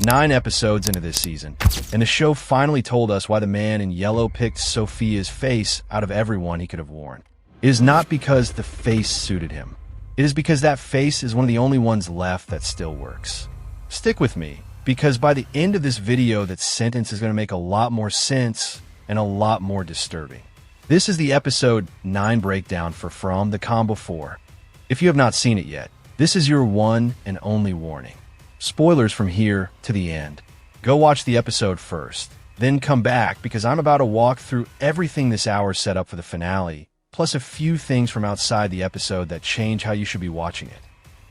9 episodes into this season, and the show finally told us why the man in yellow picked Sophia's face out of everyone he could have worn. It is not because the face suited him. It is because that face is one of the only ones left that still works. Stick with me, because by the end of this video, that sentence is going to make a lot more sense and a lot more disturbing. This is the episode 9 breakdown for From the Calm Before. If you have not seen it yet, this is your one and only warning. Spoilers from here to the end. Go watch the episode first, then come back because I'm about to walk through everything this hour set up for the finale, plus a few things from outside the episode that change how you should be watching it.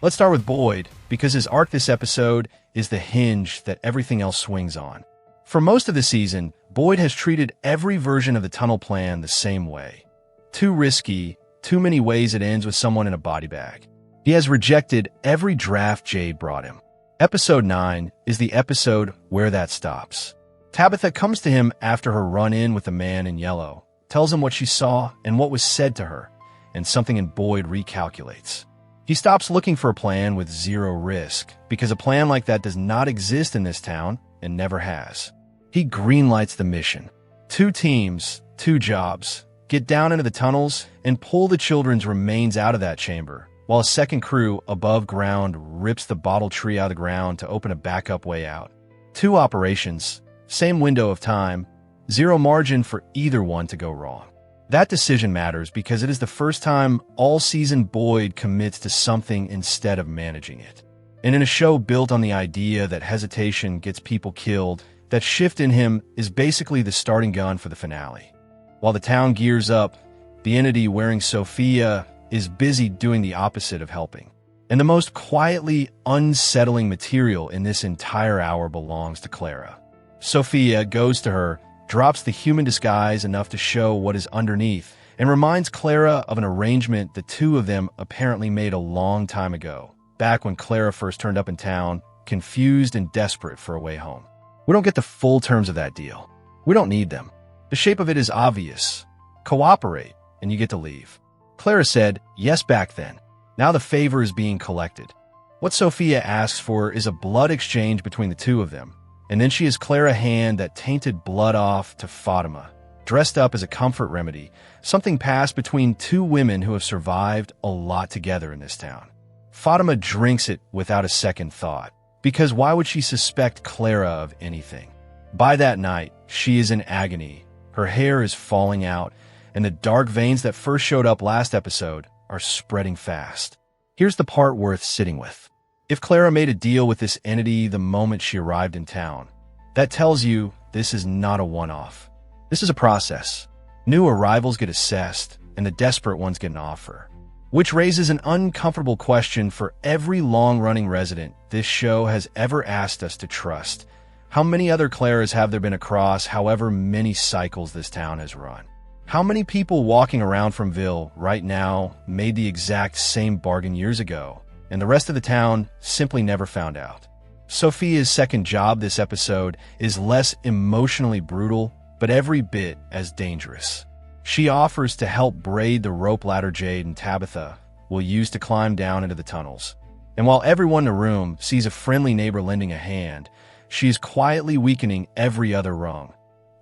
Let's start with Boyd, because his arc this episode is the hinge that everything else swings on. For most of the season, Boyd has treated every version of the tunnel plan the same way. Too risky, too many ways it ends with someone in a body bag. He has rejected every draft Jade brought him. Episode 9 is the episode where that stops. Tabitha comes to him after her run-in with the man in yellow, tells him what she saw and what was said to her, and something in Boyd recalculates. He stops looking for a plan with zero risk, because a plan like that does not exist in this town and never has. He greenlights the mission. 2 teams, 2 jobs. Get down into the tunnels and pull the children's remains out of that chamber, while a second crew above ground rips the bottle tree out of the ground to open a backup way out. 2 operations, same window of time, zero margin for either one to go wrong. That decision matters because it is the first time all season Boyd commits to something instead of managing it. And in a show built on the idea that hesitation gets people killed, that shift in him is basically the starting gun for the finale. While the town gears up, the entity wearing Sophia is busy doing the opposite of helping. And the most quietly unsettling material in this entire hour belongs to Clara. Sophia goes to her, drops the human disguise enough to show what is underneath, and reminds Clara of an arrangement the 2 of them apparently made a long time ago, back when Clara first turned up in town, confused and desperate for a way home. We don't get the full terms of that deal. We don't need them. The shape of it is obvious. Cooperate, and you get to leave. Clara said yes back then. Now the favor is being collected. What Sophia asks for is a blood exchange between the 2 of them, and then she has Clara hand that tainted blood off to Fatima, dressed up as a comfort remedy, something passed between 2 women who have survived a lot together in this town. Fatima drinks it without a second thought, because why would she suspect Clara of anything? By that night, she is in agony. Her hair is falling out, and the dark veins that first showed up last episode are spreading fast. Here's the part worth sitting with. If Clara made a deal with this entity the moment she arrived in town, that tells you this is not a one-off. This is a process. New arrivals get assessed, and the desperate ones get an offer. Which raises an uncomfortable question for every long-running resident this show has ever asked us to trust. How many other Claras have there been across however many cycles this town has run? How many people walking around from Ville right now made the exact same bargain years ago, and the rest of the town simply never found out? Sophia's second job this episode is less emotionally brutal, but every bit as dangerous. She offers to help braid the rope ladder Jade and Tabitha will use to climb down into the tunnels. And while everyone in the room sees a friendly neighbor lending a hand, she is quietly weakening every other rung,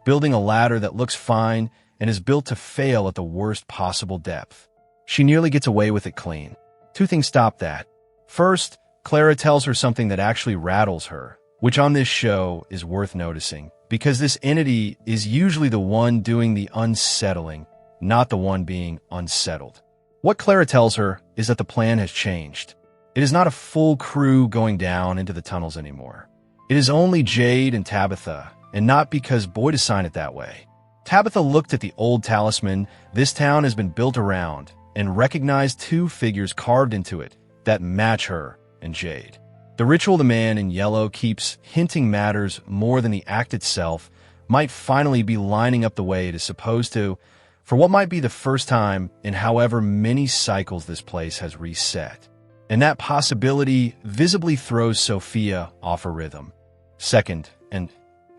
building a ladder that looks fine and is built to fail at the worst possible depth. She nearly gets away with it clean. 2 things stop that. First, Clara tells her something that actually rattles her, which on this show is worth noticing, because this entity is usually the one doing the unsettling, not the one being unsettled. What Clara tells her is that the plan has changed. It is not a full crew going down into the tunnels anymore. It is only Jade and Tabitha, and not because Boyd assigned it that way. Tabitha looked at the old talisman this town has been built around and recognized 2 figures carved into it that match her and Jade. The ritual the man in yellow keeps hinting matters more than the act itself might finally be lining up the way it is supposed to for what might be the first time in however many cycles this place has reset. And that possibility visibly throws Sophia off her rhythm. Second, and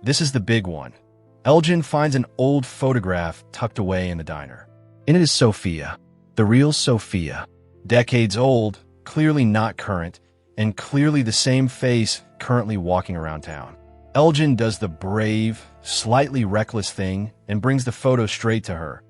this is the big one, Elgin finds an old photograph tucked away in the diner. And it is Sophia, the real Sophia, decades old, clearly not current, and clearly the same face currently walking around town. Elgin does the brave, slightly reckless thing and brings the photo straight to her,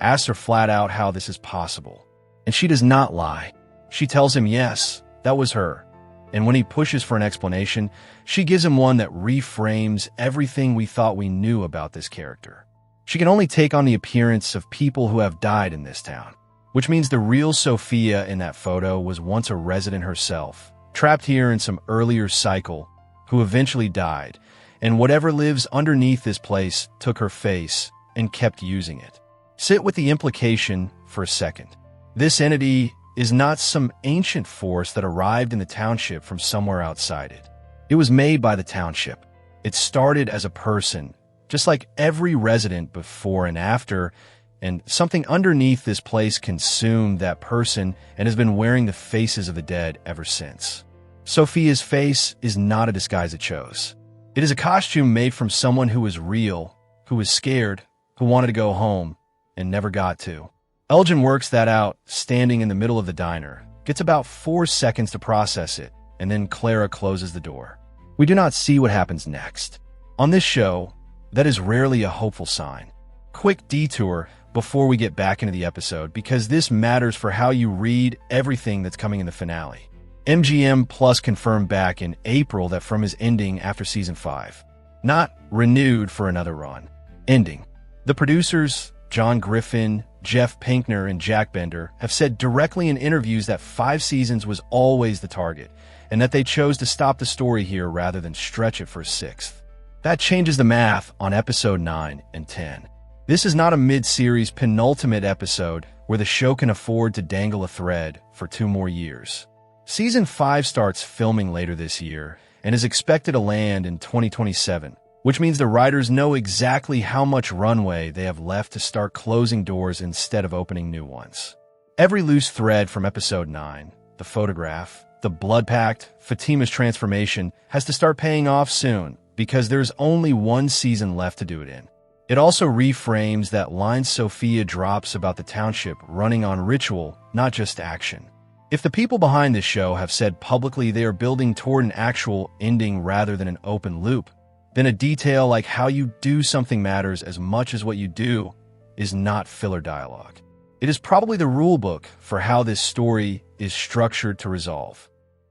asks her flat out how this is possible. And she does not lie. She tells him yes, that was her. And when he pushes for an explanation, she gives him one that reframes everything we thought we knew about this character. She can only take on the appearance of people who have died in this town, which means the real Sophia in that photo was once a resident herself, trapped here in some earlier cycle, who eventually died, and whatever lives underneath this place took her face and kept using it. Sit with the implication for a second. This entity is not some ancient force that arrived in the township from somewhere outside it. It was made by the township. It started as a person, just like every resident before and after, and something underneath this place consumed that person and has been wearing the faces of the dead ever since. Sophia's face is not a disguise it chose. It is a costume made from someone who was real, who was scared, who wanted to go home, and never got to. Elgin works that out, standing in the middle of the diner, gets about 4 seconds to process it, and then Clara closes the door. We do not see what happens next. On this show, that is rarely a hopeful sign. Quick detour before we get back into the episode, because this matters for how you read everything that's coming in the finale. MGM Plus confirmed back in April that from his ending after season 5, not renewed for another run, ending. The producers, John Griffin, Jeff Pinkner, and Jack Bender, have said directly in interviews that 5 seasons was always the target, and that they chose to stop the story here rather than stretch it for a 6th. That changes the math on episode 9 and 10. This is not a mid-series penultimate episode where the show can afford to dangle a thread for 2 more years. Season 5 starts filming later this year and is expected to land in 2027, which means the writers know exactly how much runway they have left to start closing doors instead of opening new ones. Every loose thread from episode 9, the photograph, the blood pact, Fatima's transformation, has to start paying off soon because there's only 1 season left to do it in. It also reframes that line Sophia drops about the township running on ritual, not just action. If the people behind this show have said publicly they are building toward an actual ending rather than an open loop, then a detail like how you do something matters as much as what you do is not filler dialogue. It is probably the rule book for how this story is structured to resolve.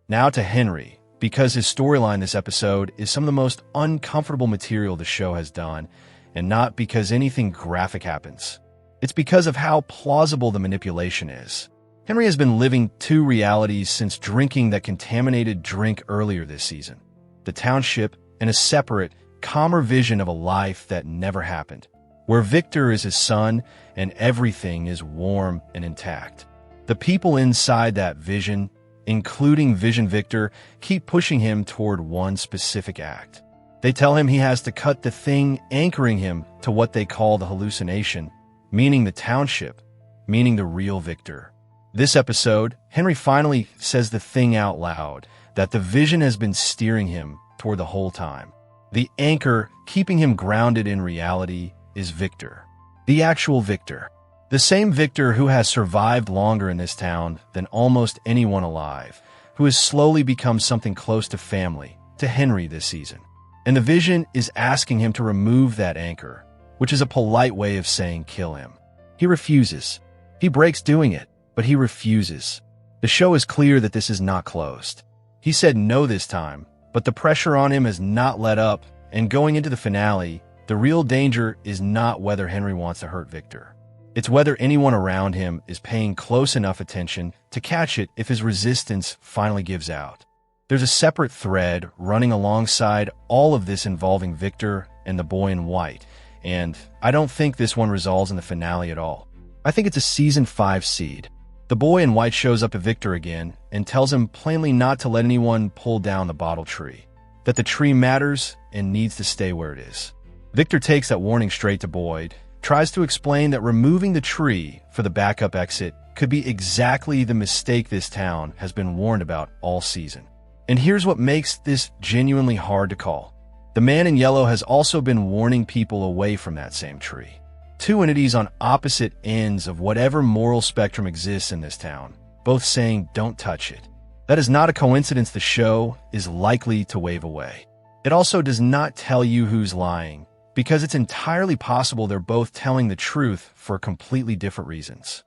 Now to Henry, because his storyline this episode is some of the most uncomfortable material the show has done, and not because anything graphic happens. It's because of how plausible the manipulation is. Henry has been living 2 realities since drinking that contaminated drink earlier this season. The township and a separate, calmer vision of a life that never happened, where Victor is his son and everything is warm and intact. The people inside that vision, including Vision Victor, keep pushing him toward one specific act. They tell him he has to cut the thing anchoring him to what they call the hallucination, meaning the township, meaning the real Victor. This episode, Henry finally says the thing out loud, that the vision has been steering him toward the whole time. The anchor keeping him grounded in reality is Victor. The actual Victor. The same Victor who has survived longer in this town than almost anyone alive, who has slowly become something close to family, to Henry this season. And the vision is asking him to remove that anchor, which is a polite way of saying kill him. He refuses. He breaks doing it, but he refuses. The show is clear that this is not closed. He said no this time, but the pressure on him has not let up, and going into the finale, the real danger is not whether Henry wants to hurt Victor. It's whether anyone around him is paying close enough attention to catch it if his resistance finally gives out. There's a separate thread running alongside all of this involving Victor and the boy in white, and I don't think this one resolves in the finale at all. I think it's a season 5 seed. The boy in white shows up at Victor again and tells him plainly not to let anyone pull down the bottle tree, that the tree matters and needs to stay where it is. Victor takes that warning straight to Boyd, tries to explain that removing the tree for the backup exit could be exactly the mistake this town has been warned about all season. And here's what makes this genuinely hard to call. The man in yellow has also been warning people away from that same tree. 2 entities on opposite ends of whatever moral spectrum exists in this town, both saying don't touch it. That is not a coincidence the show is likely to wave away. It also does not tell you who's lying, because it's entirely possible they're both telling the truth for completely different reasons.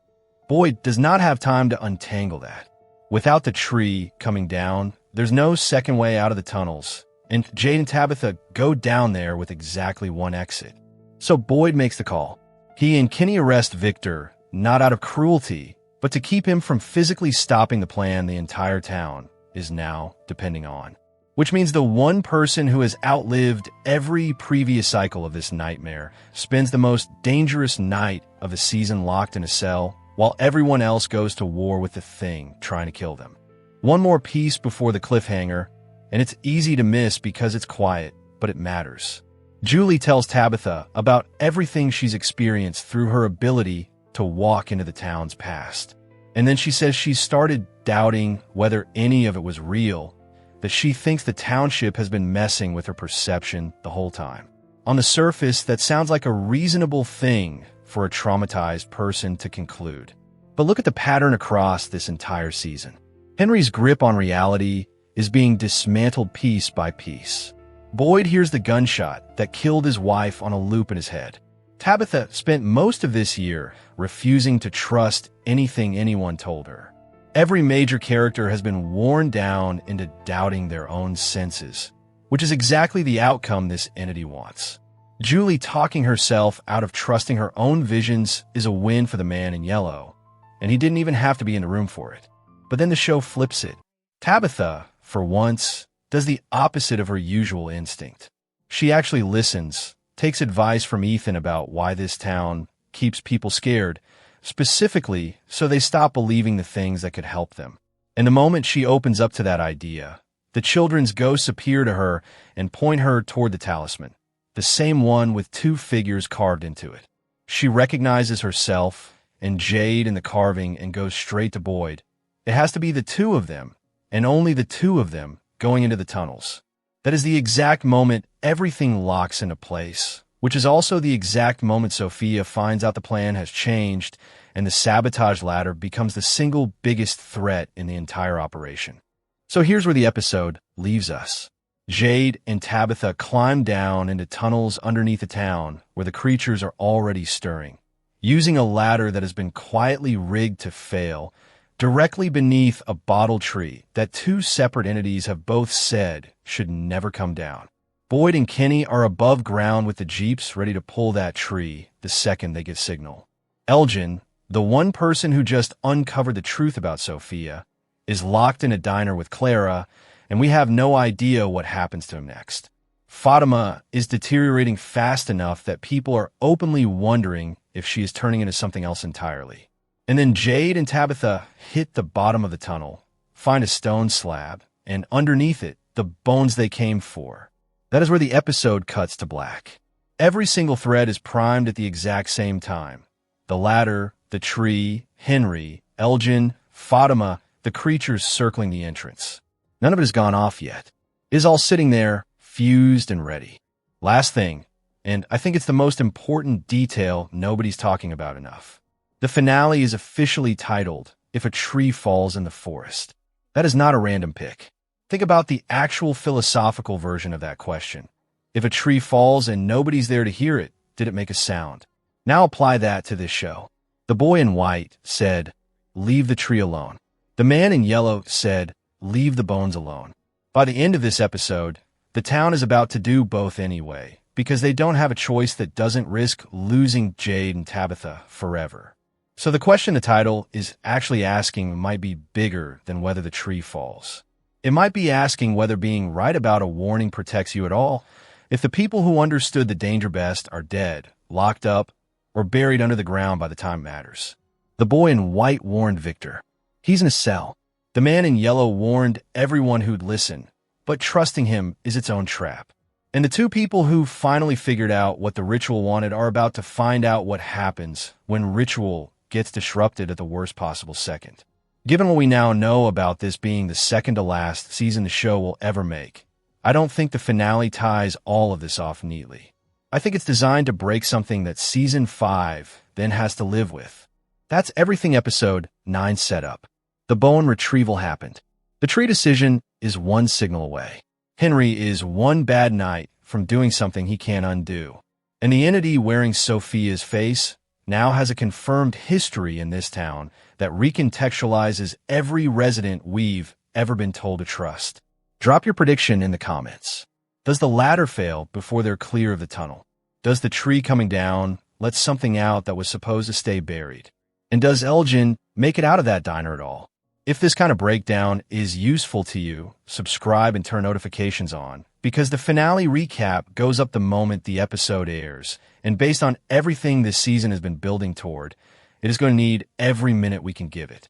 Boyd does not have time to untangle that. Without the tree coming down, there's no second way out of the tunnels, and Jade and Tabitha go down there with exactly one exit. So Boyd makes the call. He and Kenny arrest Victor, not out of cruelty, but to keep him from physically stopping the plan the entire town is now depending on. Which means the one person who has outlived every previous cycle of this nightmare spends the most dangerous night of a season locked in a cell, while everyone else goes to war with the thing trying to kill them. One more piece before the cliffhanger, and it's easy to miss because it's quiet, but it matters. Julie tells Tabitha about everything she's experienced through her ability to walk into the town's past. And then she says she started doubting whether any of it was real, that she thinks the township has been messing with her perception the whole time. On the surface, that sounds like a reasonable thing for a traumatized person to conclude. But look at the pattern across this entire season. Henry's grip on reality is being dismantled piece by piece. Boyd hears the gunshot that killed his wife on a loop in his head. Tabitha spent most of this year refusing to trust anything anyone told her. Every major character has been worn down into doubting their own senses, which is exactly the outcome this entity wants. Julie talking herself out of trusting her own visions is a win for the man in yellow, and he didn't even have to be in the room for it. But then the show flips it. Tabitha, for once, does the opposite of her usual instinct. She actually listens, takes advice from Ethan about why this town keeps people scared, specifically so they stop believing the things that could help them. And the moment she opens up to that idea, the children's ghosts appear to her and point her toward the talisman, the same one with two figures carved into it. She recognizes herself and Jade in the carving and goes straight to Boyd. It has to be the two of them, and only the two of them, going into the tunnels. That is the exact moment everything locks into place, which is also the exact moment Sophia finds out the plan has changed and the sabotage ladder becomes the single biggest threat in the entire operation. So here's where the episode leaves us. Jade and Tabitha climb down into tunnels underneath the town where the creatures are already stirring. Using a ladder that has been quietly rigged to fail, directly beneath a bottle tree that two separate entities have both said should never come down. Boyd and Kenny are above ground with the jeeps ready to pull that tree the second they get signal. Elgin, the one person who just uncovered the truth about Sophia, is locked in a diner with Clara, and we have no idea what happens to him next. Fatima is deteriorating fast enough that people are openly wondering if she is turning into something else entirely. And then Jade and Tabitha hit the bottom of the tunnel, find a stone slab, and underneath it, the bones they came for. That is where the episode cuts to black. Every single thread is primed at the exact same time. The ladder, the tree, Henry, Elgin, Fatima, the creatures circling the entrance. None of it has gone off yet. It is all sitting there, fused and ready. Last thing, and I think it's the most important detail nobody's talking about enough. The finale is officially titled, If a Tree Falls in the Forest. That is not a random pick. Think about the actual philosophical version of that question. If a tree falls and nobody's there to hear it, did it make a sound? Now apply that to this show. The boy in white said, leave the tree alone. The man in yellow said, leave the bones alone. By the end of this episode, the town is about to do both anyway, because they don't have a choice that doesn't risk losing Jade and Tabitha forever. So the question the title is actually asking might be bigger than whether the tree falls. It might be asking whether being right about a warning protects you at all, if the people who understood the danger best are dead, locked up, or buried under the ground by the time it matters. The boy in white warned Victor. He's in a cell. The man in yellow warned everyone who'd listen, but trusting him is its own trap. And the two people who finally figured out what the ritual wanted are about to find out what happens when ritual gets disrupted at the worst possible second. Given what we now know about this being the second to last season the show will ever make, I don't think the finale ties all of this off neatly. I think it's designed to break something that Season 5 then has to live with. That's everything Episode 9 set up. The bone retrieval happened. The The tree decision is one signal away. Henry is one bad night from doing something he can't undo. And the entity wearing Sophia's face now has a confirmed history in this town that recontextualizes every resident we've ever been told to trust. Drop your prediction in the comments. Does the ladder fail before they're clear of the tunnel? Does the tree coming down let something out that was supposed to stay buried? And does Elgin make it out of that diner at all? If this kind of breakdown is useful to you, subscribe and turn notifications on, because the finale recap goes up the moment the episode airs, and based on everything this season has been building toward, it is going to need every minute we can give it.